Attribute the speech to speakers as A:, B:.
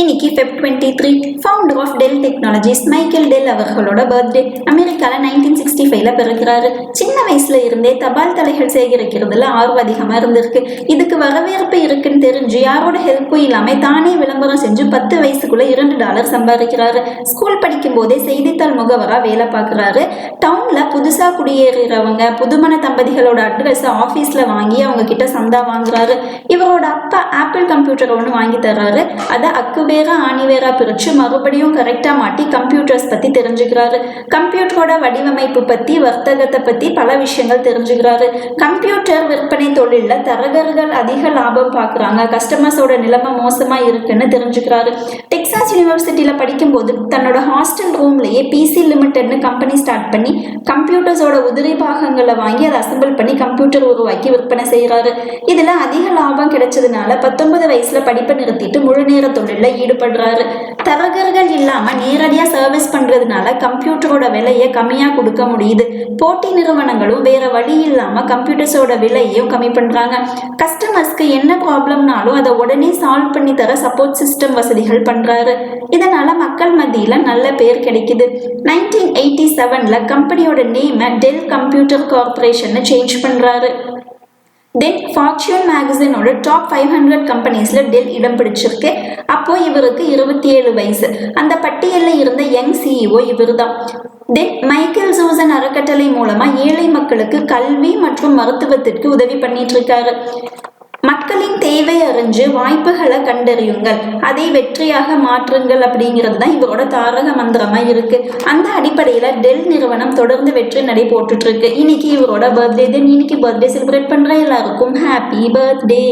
A: இன்னைக்கு Feb 23 founder of Dell Technologies Michael Dell அவர்களோட birthday. அமெரிக்காவில் 1965 பிறக்கிறாரு. சின்ன வயசுல இருந்தே தபால் தலைகள் சேகரிக்கிறதுல ஆர்வம் அதிகமாக இருந்திருக்கு. இதுக்கு வரவேற்பு இருக்குன்னு தெரிஞ்சு யாரோட ஹெல்ப்பும் இல்லாமல் தானே விளம்பரம் செஞ்சு 10 வயசுக்குள்ள $2 சம்பாதிக்கிறாரு. ஸ்கூல் படிக்கும் போதே செய்தித்தாள் முகவராக வேலை பார்க்குறாரு. டவுனில் புதுசாக குடியேறுறவங்க புதுமண தம்பதிகளோட அட்ரஸை ஆஃபீஸில் வாங்கி அவங்க கிட்ட சந்தா வாங்குறாரு. இவரோட அப்பா ஆப்பிள் கம்ப்யூட்டர் ஒன்று வாங்கி தர்றாரு. அதை வேற ஆணிவேரா பிரிச்சு மறுபடியும் கரெக்டா மாட்டி கம்ப்யூட்டர்ஸ் பத்தி தெரிஞ்சுக்கிறாரு. கம்ப்யூட்டரோட வடிவமைப்பு பத்தி வர்த்தகத்தை பத்தி பல விஷயங்கள் தெரிஞ்சுக்கிறாரு. கம்ப்யூட்டர் விற்பனை தொழில தரகர்கள் அதிக லாபம் பார்க்குறாங்க, கஸ்டமர்ஸோட நிலைமை மோசமா இருக்குன்னு தெரிஞ்சுக்கிறாரு. டெக்சாஸ் யூனிவர்சிட்டியில படிக்கும்போது தன்னோட ஹாஸ்டல் ரூம்லயே பிசி லிமிடெட்னு கம்பெனி ஸ்டார்ட் பண்ணி கம்ப்யூட்டர்ஸோட உதிரி பாகங்களை வாங்கி அதை அசம்பிள் பண்ணி கம்ப்யூட்டர் உருவாக்கி விற்பனை செய்யறாரு. இதுல அதிக லாபம் கிடைச்சதுனால 19 வயசுல படிப்பை நிறுத்திட்டு முழு நேர தொழில ஈடுபடுறாரு. தரகர்கள் இல்லாம நேரடியா சர்வீஸ் பண்றதுனால கம்ப்யூட்டரோட விலையை கம்மியா கொடுக்க முடியுது. போட்டி நிறுவனங்களும் வேற வழி இல்லாம கம்ப்யூட்டர்ஸோட விலையையும் கம்மி பண்றாங்க. கஸ்டமர்ஸ்க்கு என்ன ப்ராப்ளம்னாலும் அதை உடனே சால்வ் பண்ணி தர சப்போர்ட் சிஸ்டம் வசதிகள் பண்றாரு. இதனால மக்கள் மத்தியில நல்ல பேர் கிடைக்குது. 1987 கம்பெனியோட நேமை டெல் கம்ப்யூட்டர் கார்பரேஷன் சேஞ்ச் பண்றாரு. தென் ஃபார்ச்சூன் மேகசினோட டாப் 500 கம்பெனிஸில் டெல் இடம் பிடிச்சிருக்கு. அப்போ இவருக்கு 27 வயசு. அந்த பட்டியலில் இருந்த யங் சிஇஓ இவர் தான். தென் மைக்கேல் சூசன் அறக்கட்டளை மூலமா ஏழை மக்களுக்கு கல்வி மற்றும் மருத்துவத்திற்கு உதவி பண்ணிட்டு இருக்காரு. மக்களின் தேவை அறிஞ்சு வாய்ப்புகளை கண்டறியுங்கள், அதை வெற்றியாக மாற்றுங்கள் அப்படிங்கிறது தான் இவரோட தாரக மந்திரமா இருக்கு. அந்த அடிப்படையில டெல் நிறுவனம் தொடர்ந்து வெற்றி நடை போட்டுட்டு இருக்கு. இன்னைக்கு இவரோட பர்த்டே. இன்னைக்கு பர்த்டே செலிப்ரேட் பண்ற எல்லாருக்கும் ஹாப்பி பர்த்டே.